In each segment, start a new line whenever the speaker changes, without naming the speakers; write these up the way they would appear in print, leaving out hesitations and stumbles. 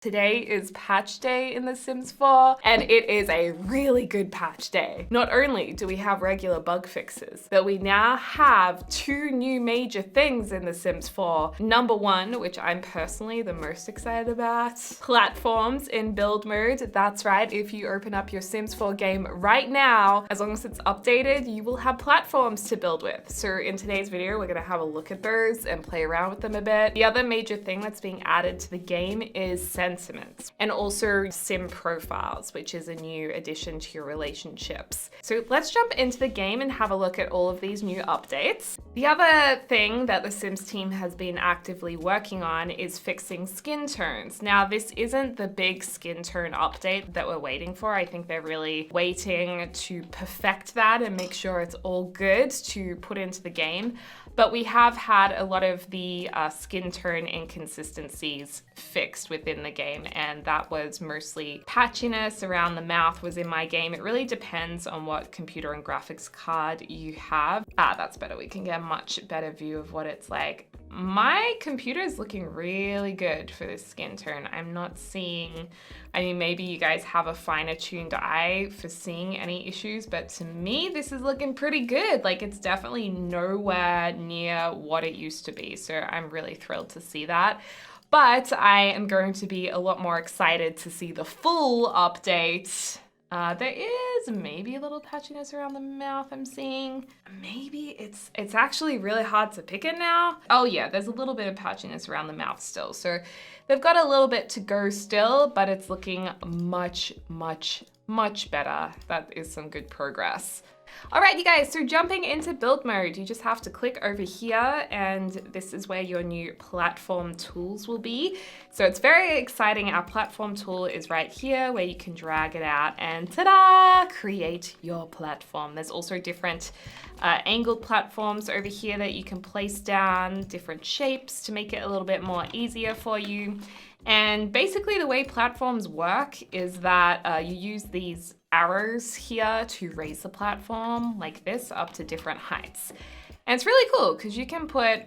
Today is patch day in The Sims 4, and it is a really good patch day. Not only do we have regular bug fixes, but we now have two new major things in The Sims 4. Number one, which I'm personally the most excited about, platforms in build mode. That's right, if you open up your Sims 4 game right now, as long as it's updated, you will have platforms to build with. So in today's video, we're gonna have a look at those and play around with them a bit. The other major thing that's being added to the game is sentiments, and also sim profiles, which is a new addition to your relationships. So let's jump into the game and have a look at all of these new updates. The other thing that the Sims team has been actively working on is fixing skin tones. Now, this isn't the big skin tone update that we're waiting for. I think they're really waiting to perfect that and make sure it's all good to put into the game. But we have had a lot of the skin tone inconsistencies fixed within the game, and that was mostly patchiness around the mouth was in my game. It really depends on what computer and graphics card you have. That's better. We can get a much better view of what it's like. My computer is looking really good for this skin tone. I'm not seeing, I mean, maybe you guys have a finer tuned eye for seeing any issues, but to me, this is looking pretty good. Like, it's definitely nowhere near what it used to be. So I'm really thrilled to see that. But I am going to be a lot more excited to see the full update. There is maybe a little patchiness around the mouth I'm seeing. Maybe it's actually really hard to pick it now. Oh yeah, there's a little bit of patchiness around the mouth still. So they've got a little bit to go still, but it's looking much, much, much better. That is some good progress. All right, you guys, so jumping into build mode, you just have to click over here, and this is where your new platform tools will be. So it's very exciting. Our platform tool is right here where you can drag it out and ta-da, create your platform. There's also different angled platforms over here that you can place down, different shapes to make it a little bit more easier for you. And basically the way platforms work is that you use these arrows here to raise the platform like this up to different heights. And it's really cool because you can put,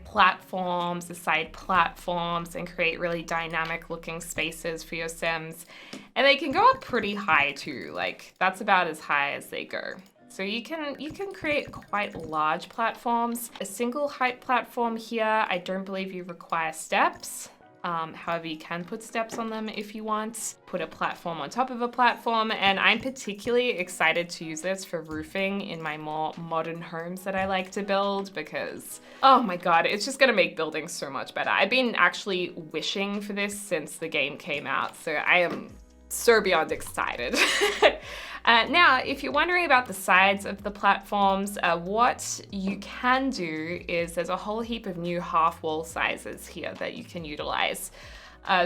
platforms, the side platforms, and create really dynamic looking spaces for your Sims. And they can go up pretty high too, like that's about as high as they go. So you can create quite large platforms. A single height platform here, I don't believe you require steps. However, you can put steps on them if you want. Put a platform on top of a platform, and I'm particularly excited to use this for roofing in my more modern homes that I like to build because, oh my god, it's just gonna make building so much better. I've been actually wishing for this since the game came out, so I am so beyond excited. Now, if you're wondering about the sides of the platforms, what you can do is there's a whole heap of new half wall sizes here that you can utilize.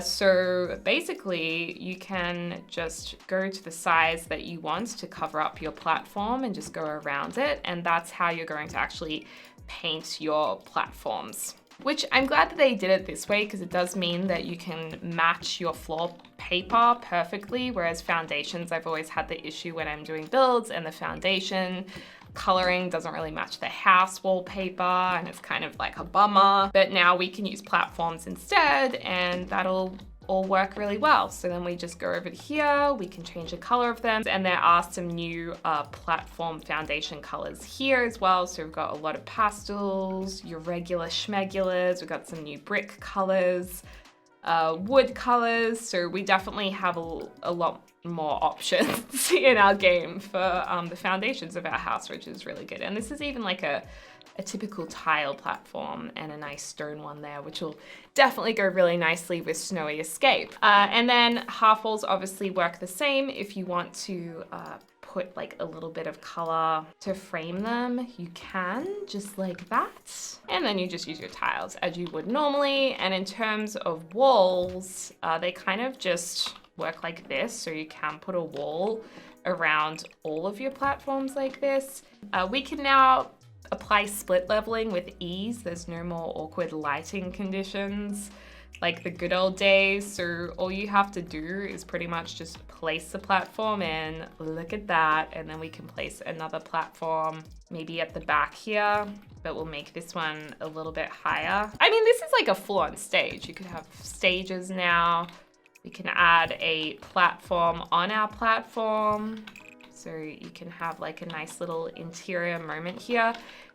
So basically, you can just go to the size that you want to cover up your platform and just go around it. And that's how you're going to actually paint your platforms. Which I'm glad that they did it this way because it does mean that you can match your floor paper perfectly, whereas foundations, I've always had the issue when I'm doing builds and the foundation coloring doesn't really match the house wallpaper and it's kind of like a bummer. But now we can use platforms instead and that'll all work really well. So then we just go over to here, we can change the color of them. And there are some new platform foundation colors here as well. So we've got a lot of pastels, your regular schmegulars, we've got some new brick colors, wood colors. So we definitely have a lot more options in our game for the foundations of our house, which is really good. And this is even like a typical tile platform and a nice stone one there, which will definitely go really nicely with Snowy Escape. And then half walls obviously work the same. If you want to put like a little bit of color to frame them, you can, just like that. And then you just use your tiles as you would normally. And in terms of walls, they kind of just work like this. So you can put a wall around all of your platforms like this. We can now apply split leveling with ease. There's no more awkward lighting conditions like the good old days. So all you have to do is pretty much just place the platform in, look at that, and then we can place another platform maybe at the back here, but we'll make this one a little bit higher. I mean, this is like a full-on stage. You could have stages now. We can add a platform on our platform. So you can have like a nice little interior moment here.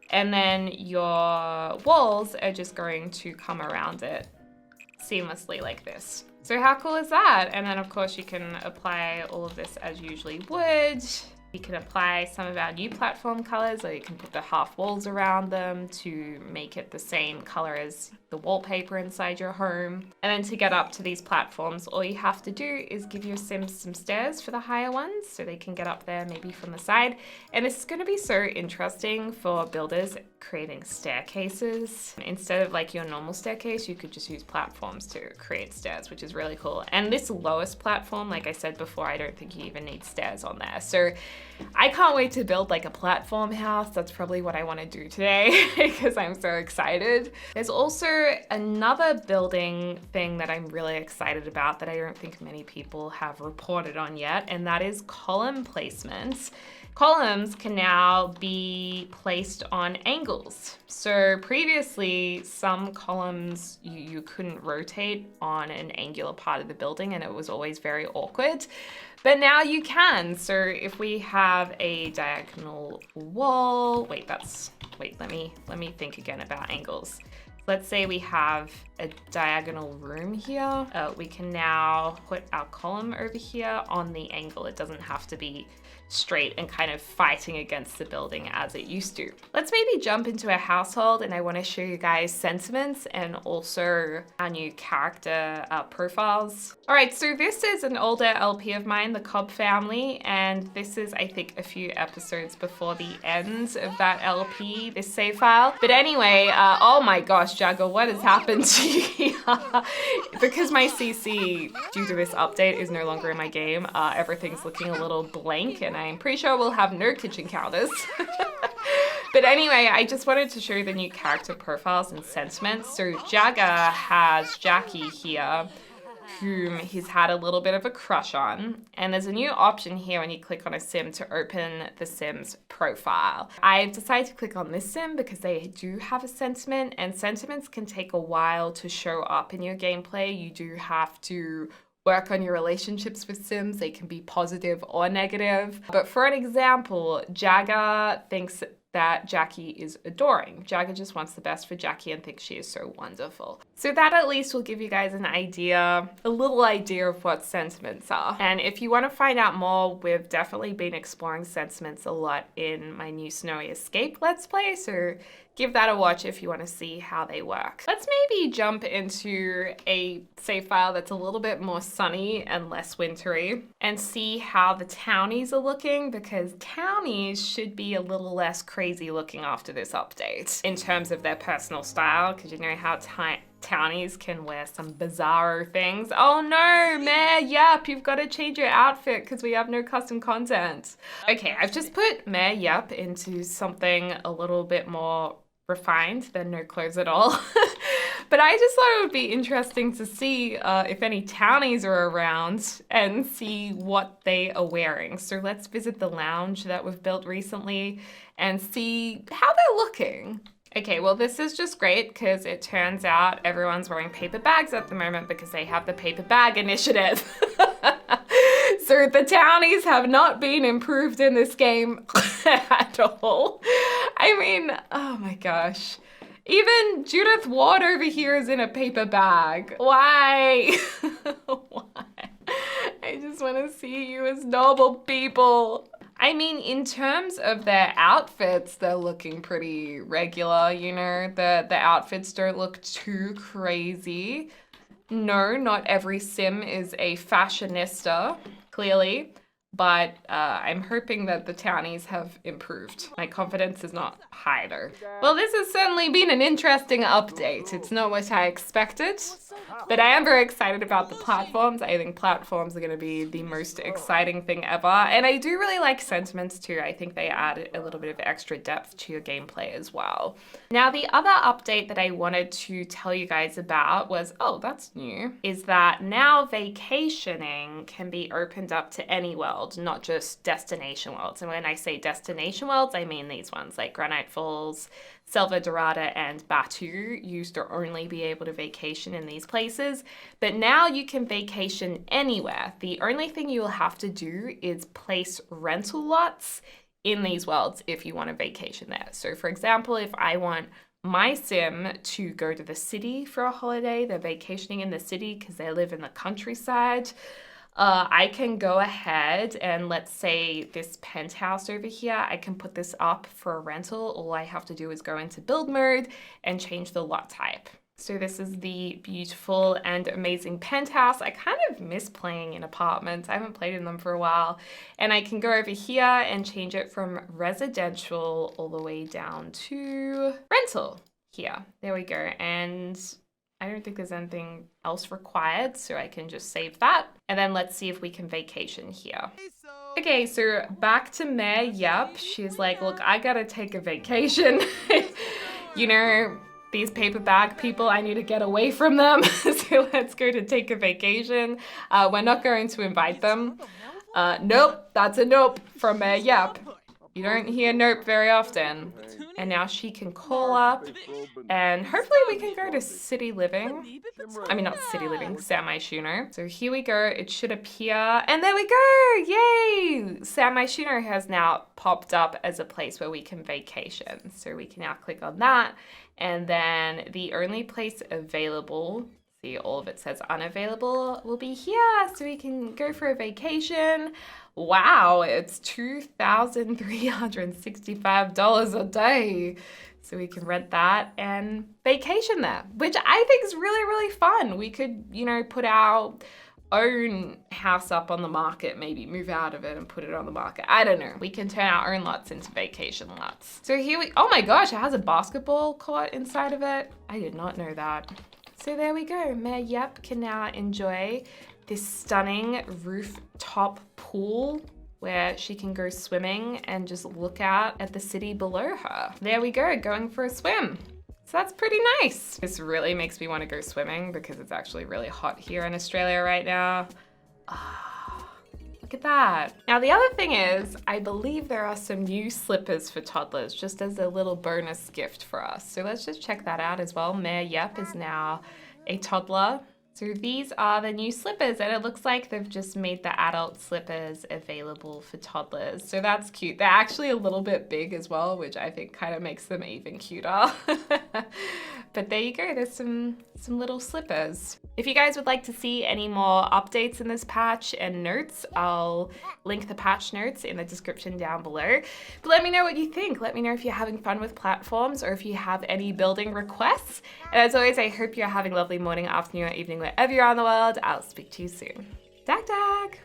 And then your walls are just going to come around it seamlessly like this. So how cool is that? And then of course you can apply all of this as you usually would. You can apply some of our new platform colors, or you can put the half walls around them to make it the same color as the wallpaper inside your home. And then to get up to these platforms, all you have to do is give your Sims some stairs for the higher ones so they can get up there maybe from the side. And this is going to be so interesting for builders creating staircases. Instead of like your normal staircase, you could just use platforms to create stairs, which is really cool. And this lowest platform, like I said before, I don't think you even need stairs on there. So I can't wait to build like a platform house. That's probably what I want to do today because I'm so excited. There's also another building thing that I'm really excited about that I don't think many people have reported on yet, and that is column placements. Columns can now be placed on angles. So previously, some columns you couldn't rotate on an angular part of the building and it was always very awkward. But now you can. So if we have a diagonal wall, let me think again about angles. Let's say we have a diagonal room here. We can now put our column over here on the angle. It doesn't have to be straight and kind of fighting against the building as it used to. Let's maybe jump into a household, and I want to show you guys sentiments and also our new character profiles. All right, so this is an older LP of mine, the Cobb family, and this is, I think, a few episodes before the end of that LP, this save file. But anyway, oh my gosh, Jagger, what has happened to you here? Because my CC, due to this update, is no longer in my game, everything's looking a little blank, and I'm pretty sure we'll have no kitchen counters. But anyway, I just wanted to show you the new character profiles and sentiments. So Jagger has Jackie here, whom he's had a little bit of a crush on. And there's a new option here when you click on a sim to open the sim's profile. I've decided to click on this sim because they do have a sentiment, and sentiments can take a while to show up in your gameplay. You do have to work on your relationships with Sims. They can be positive or negative. But for an example, Jagger thinks that Jackie is adoring. Jagger just wants the best for Jackie and thinks she is so wonderful. So that at least will give you guys an idea, a little idea of what sentiments are. And if you want to find out more, we've definitely been exploring sentiments a lot in my new Snowy Escape Let's Play, so give that a watch if you want to see how they work. Let's maybe jump into a save file that's a little bit more sunny and less wintry and see how the Townies are looking, because Townies should be a little less crazy looking after this update in terms of their personal style, because you know how Townies can wear some bizarro things. Oh no, Mayor Yep, you've got to change your outfit because we have no custom content. Okay, I've just put Mayor Yep into something a little bit more refined than no clothes at all. But I just thought it would be interesting to see if any Townies are around and see what they are wearing. So let's visit the lounge that we've built recently and see how they're looking. Okay, well, this is just great because it turns out everyone's wearing paper bags at the moment because they have the paper bag initiative. So the Townies have not been improved in this game at all. I mean, oh my gosh. Even Judith Ward over here is in a paper bag. Why? Why? I just want to see you as normal people. I mean, in terms of their outfits, they're looking pretty regular, you know? The outfits don't look too crazy. No, not every sim is a fashionista, clearly. But I'm hoping that the Townies have improved. My confidence is not high though. Well, this has certainly been an interesting update. It's not what I expected, but I am very excited about the platforms. I think platforms are going to be the most exciting thing ever. And I do really like sentiments too. I think they add a little bit of extra depth to your gameplay as well. Now, the other update that I wanted to tell you guys about was, oh, that's new, is that now vacationing can be opened up to any world. world, not just destination worlds. And when I say destination worlds, I mean these ones like Granite Falls, Selva Dorada, and Batu used to only be able to vacation in these places. But now you can vacation anywhere. The only thing you will have to do is place rental lots in these worlds if you want to vacation there. So for example, if I want my sim to go to the city for a holiday, they're vacationing in the city because they live in the countryside, I can go ahead and let's say this penthouse over here, I can put this up for a rental. All I have to do is go into build mode and change the lot type. So this is the beautiful and amazing penthouse. I kind of miss playing in apartments. I haven't played in them for a while. And I can go over here and change it from residential all the way down to rental here. There we go. And I don't think there's anything else required, so I can just save that. And then let's see if we can vacation here. Okay, so back to Mayor Yep. She's like, look, I gotta take a vacation. You know, these paper bag people, I need to get away from them. So let's go to take a vacation. We're not going to invite them. Nope, that's a nope from Mayor Yep. You don't hear nope very often. And now she can call up and hopefully we can go to city living. I mean, not city living, Sami Shuno. So here we go. It should appear. And there we go. Yay. Sami Shuno has now popped up as a place where we can vacation. So we can now click on that. And then the only place available, see all of it says unavailable, will be here. So we can go for a vacation. Wow, it's $2,365 a day. So we can rent that and vacation there, which I think is really, really fun. We could, you know, put our own house up on the market, maybe move out of it and put it on the market. I don't know. We can turn our own lots into vacation lots. So here we, oh my gosh, it has a basketball court inside of it. I did not know that. So there we go. Mayor Yep can now enjoy this stunning rooftop pool where she can go swimming and just look out at the city below her. There we go, going for a swim. So that's pretty nice. This really makes me want to go swimming because it's actually really hot here in Australia right now. Look at that. Now the other thing is, I believe there are some new slippers for toddlers just as a little bonus gift for us. So let's just check that out as well. Mayor Yep is now a toddler. So these are the new slippers and it looks like they've just made the adult slippers available for toddlers. So that's cute. They're actually a little bit big as well, which I think kind of makes them even cuter. But there you go, there's some little slippers. If you guys would like to see any more updates in this patch and notes, I'll link the patch notes in the description down below. But let me know what you think. Let me know if you're having fun with platforms or if you have any building requests. And as always, I hope you're having a lovely morning, afternoon, or evening, wherever you are in the world. I'll speak to you soon. Dag dag!